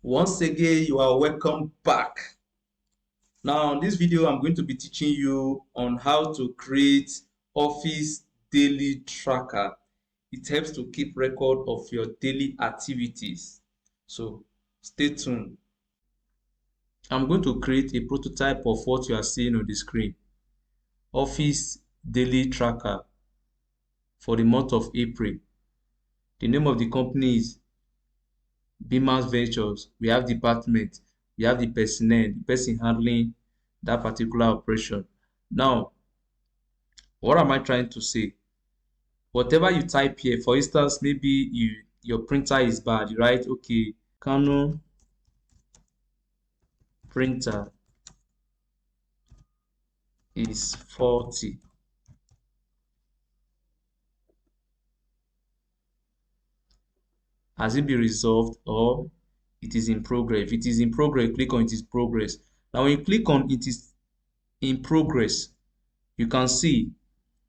Once again, you are welcome back. Now, in this video, I'm going to be teaching you on how to create Office Daily Tracker. It helps to keep record of your daily activities. So, stay tuned. I'm going to create a prototype of what you are seeing on the screen. Office Daily Tracker for the month of April. The name of the company is Beamers Ventures. We have department, we have the personnel, the person handling that particular operation. Now, what am I trying to say? Whatever you type here, for instance, maybe your printer is bad, right? Okay, Canon printer is faulty. Has it been resolved or it is in progress? If it is in progress, click on it is progress. Now, when you click on it is in progress, you can see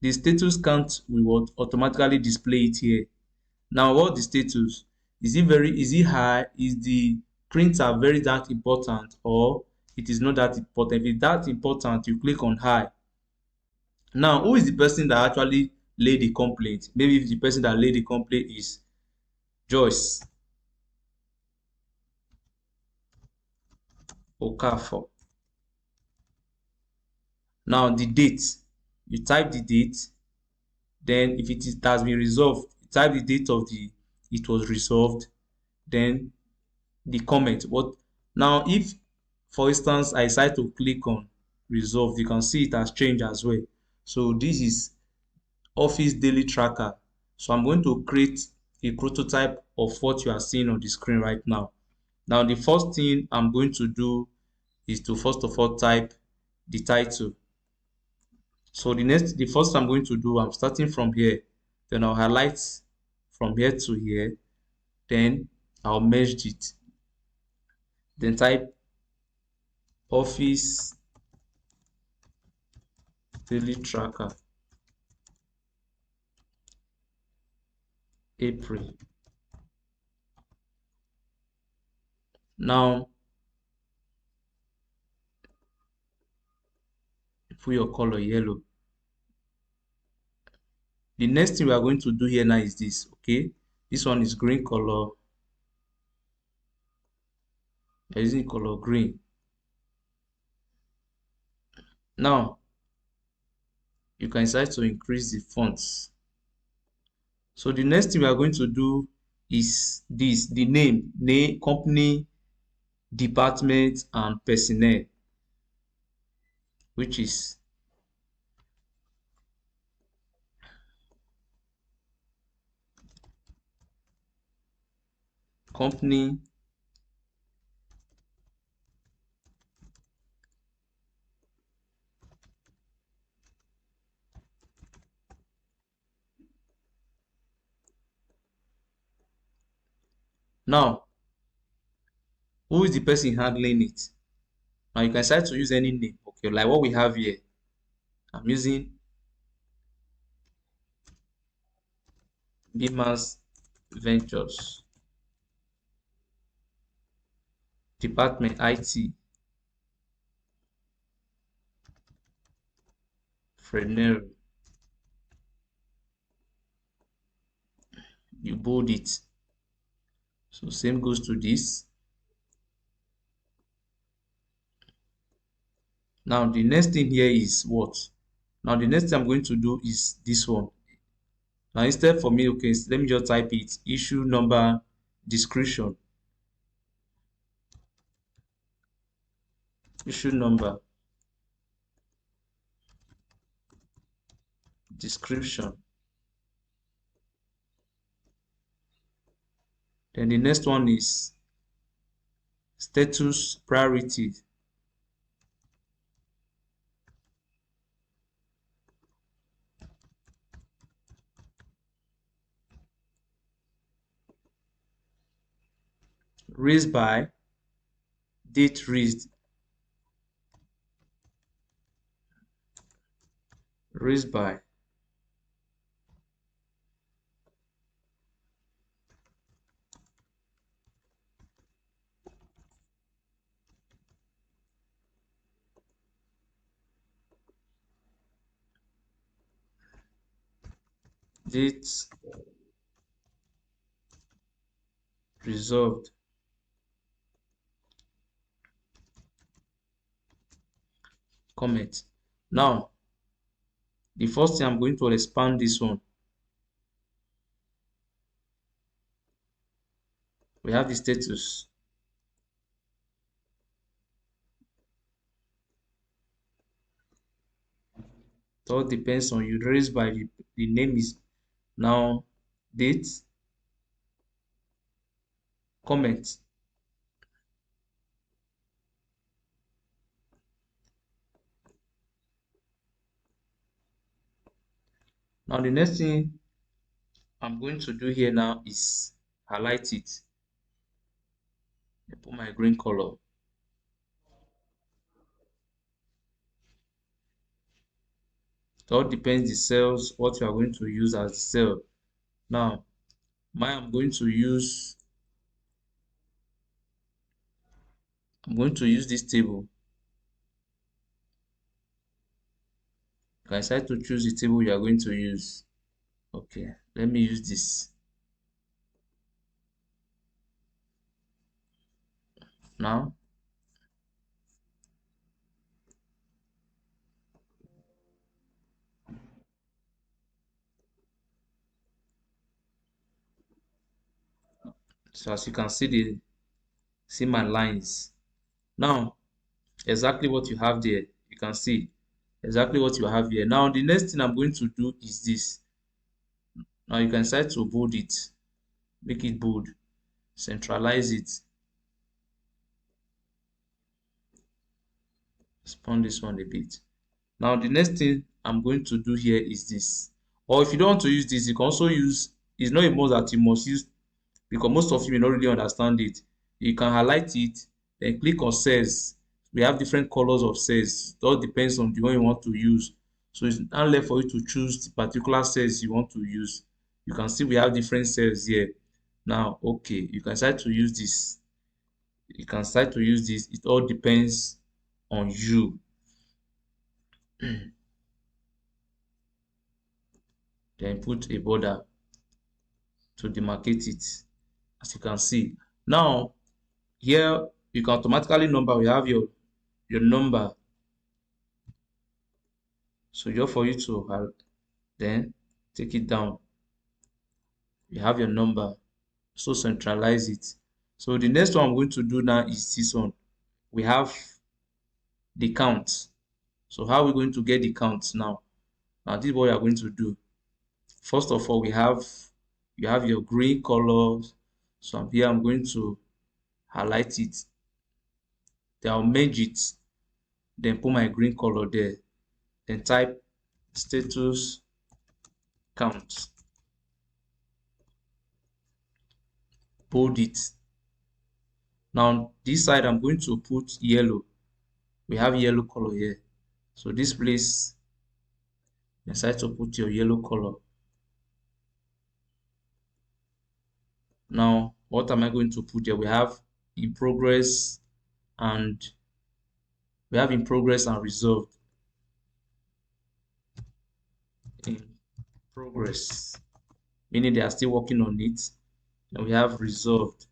the status count will automatically display it here. Now, what the status? Is it high? Is the printer very that important or it is not that important? If it's that important, you click on high. Now, who is the person that actually laid the complaint? Maybe if the person that laid the complaint is Joyce Okafor. Now, the date. You type the date. Then, if it has been resolved, you type the date of it was resolved. Then the comment. What now? If, for instance, I decide to click on resolve, you can see it has changed as well. So this is Office Daily Tracker. So I'm going to create a prototype of what you are seeing on the screen right now. Now, the first thing I'm going to do is to first of all type the title. So the first I'm going to do, I'm starting from here. Then I'll highlight from here to here. Then I'll merge it. Then type Office Daily Tracker April. Now, put your color yellow. The next thing we are going to do here now is this, okay? This one is green color. We are using color green. Now, you can decide to increase the fonts. So the next thing we are going to do is this, the name, company, department, and personnel, which is company, now, who is the person handling it? Now you can decide to use any name, okay, like what we have here. I'm using Beamers Ventures, department IT, Fresnel. You bold it. So same goes to this. Now the next thing here is what? Now the next thing I'm going to do is this one. Now instead for me, okay, let me just type it, issue number description. Issue number description. Then the next one is status priority. Raised by, date raised. Raised by. date resolved, comment. Now the first thing, I'm going to expand this one. We have the status. It all depends on you. Raised by the name is now date, comment. Now the next thing I'm going to do here now is highlight it. I put my green color. It all depends the cells what you are going to use as the cell. Now I'm going to use this table. You can decide to choose the table you are going to use. Okay, let me use this. Now so as you can see my lines. Now exactly what you have there, you can see exactly what you have here. Now the next thing I'm going to do is this. Now you can decide to bold it, make it bold, centralize it, expand this one a bit. Now the next thing I'm going to do here is this. Or if you don't want to use this, you can also use, it's not a must that you must use, because most of you may not really understand it. You can highlight it, then click on cells. We have different colors of cells. It all depends on the one you want to use. So it's now left for you to choose the particular cells you want to use. You can see we have different cells here. Now, okay, you can start to use this. You can start to use this. It all depends on you. Then put a border to demarcate it, as you can see. Now here you can automatically number. We have your number, so just for you to have, then take it down. You have your number, so centralize it. So the next one I'm going to do now is this one. We have the count. So how are we going to get the count now? Now this is what we are going to do. First of all, you have your green color. So here I'm going to highlight it. Then I'll merge it. Then put my green color there. Then type status count. Bold it. Now this side I'm going to put yellow. We have yellow color here. So this place, decide to put your yellow color. Now what am I going to put here? We have in progress and resolved. In progress, meaning they are still working on it. And we have resolved.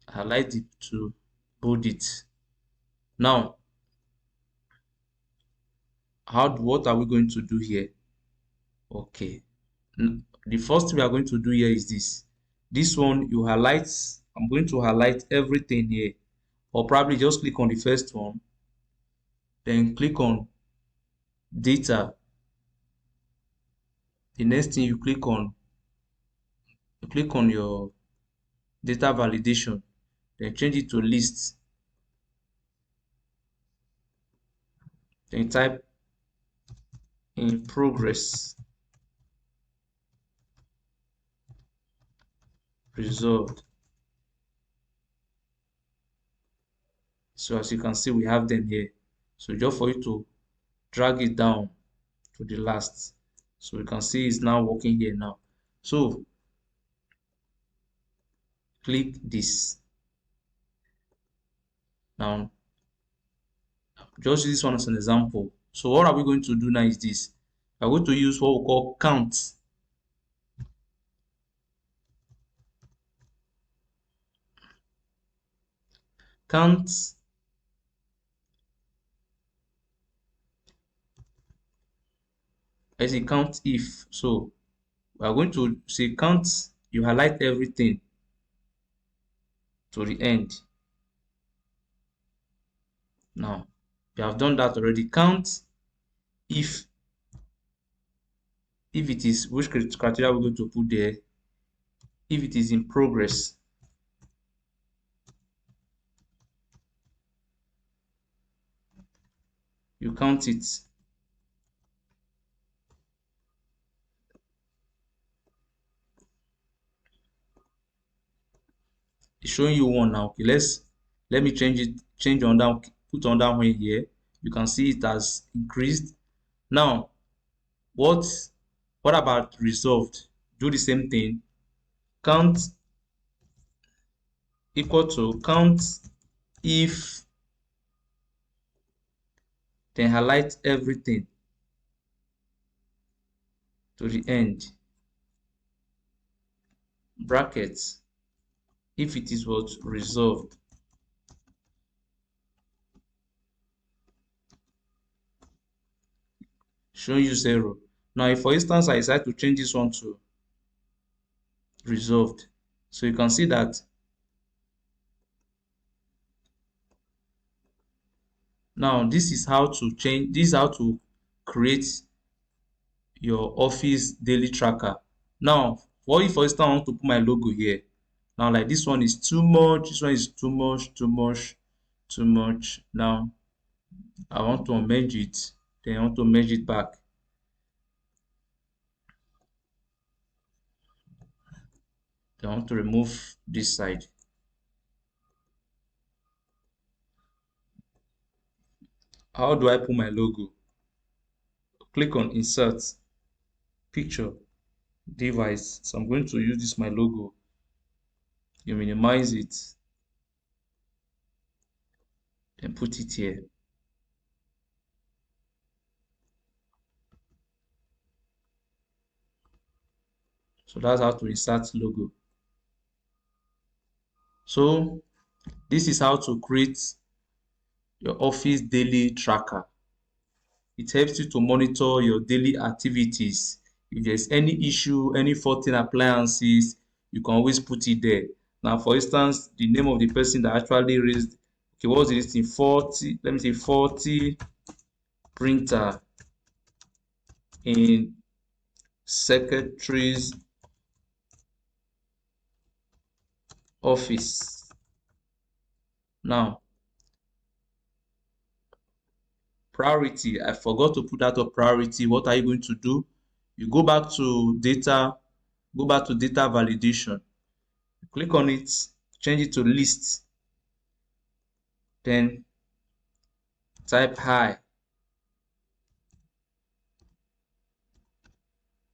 Highlight it to bold it. Now what are we going to do here? Okay, the first thing we are going to do here is this one. You highlight, I'm going to highlight everything here, or probably just click on the first one, then click on data. The next thing you click on your data validation, then change it to list, then type in progress resolved. So as you can see, we have them here. So just for you to drag it down to the last, so you can see it's now working here now. So click this. Now just use this one as an example. So what are we going to do now is this. We are going to use what we call count. Count as a count if. So we are going to say count, you highlight everything to the end. Now we have done that already. Count if it is, which criteria we're going to put there, if it is in progress. You count it. It's showing you one now. Okay, let me change on down, put on down one here. You can see it has increased. Now what about resolved? Do the same thing. Count equal to count if, then highlight everything to the end, brackets, if it is what resolved. Showing you 0. Now if for instance I decide to change this one to resolved, so you can see that now this is how to change, this is how to create your Office daily tracker. Now what if for instance I want to put my logo here? Now like this one is too much, this one is too much, too much, too much. Now I want to merge it, then I want to merge it back. Then I want to remove this side. How do I put my logo? Click on insert, picture, device. So I'm going to use this my logo. You minimize it, then put it here. So that's how to insert logo. So this is how to create your Office daily tracker. It helps you to monitor your daily activities. If there's any issue, any faulty appliances, you can always put it there. Now for instance, the name of the person that actually raised, okay, what was this thing? 40, let me say 40 printer in secretary's office. Now priority, I forgot to put that up priority. What are you going to do? You go back to data validation, click on it, change it to list, then type high,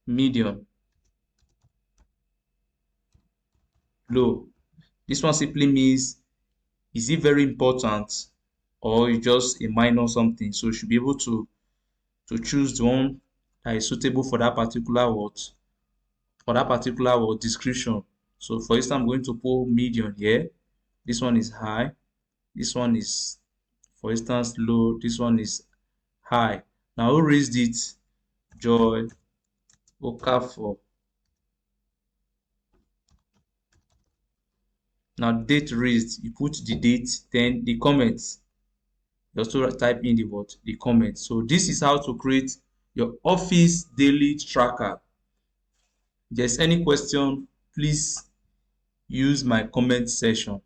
medium, low. This one simply means, is it very important or is just a minor something? So you should be able to choose the one that is suitable for that particular word, description. So for instance, I'm going to put medium here. This one is high, this one is for instance low, this one is high. Now who raised it? Joy Okafor. Now date raised, you put the date, then the comments. You also type in the word, the comment. So this is how to create your Office daily tracker. If there's any question, please use my comment section.